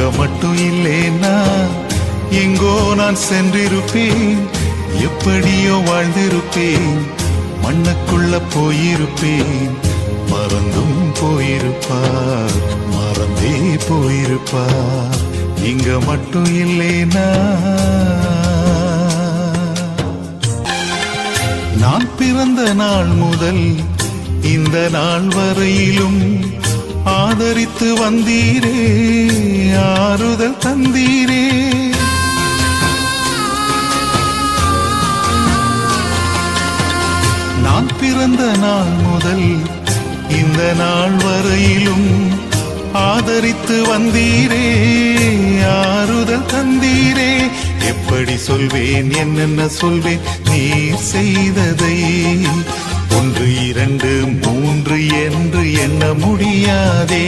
நீங்க மட்டும் இல்லேன்னா எங்கோ நான் சென்றிருப்பேன், எப்படியோ வாழ்ந்திருப்பேன், மண்ணுக்குள்ள போயிருப்பேன், மறந்தும் போயிருப்பார், மறந்தே போயிருப்பார். நீங்க மட்டும் இல்லேனா நான் பிறந்த நாள் முதல் இந்த நாள் வரையிலும் ஆதரித்து வந்தீரே, ஆறுதல் தந்தீரே. நான் பிறந்த நாள் முதல் இந்த நாள் வரையிலும் ஆதரித்து வந்தீரே, ஆறுதல் தந்தீரே. எப்படி சொல்வேன், என்னென்ன சொல்வேன் நீர் செய்ததை, 1 2 3 என்று எண்ண முடியாதே.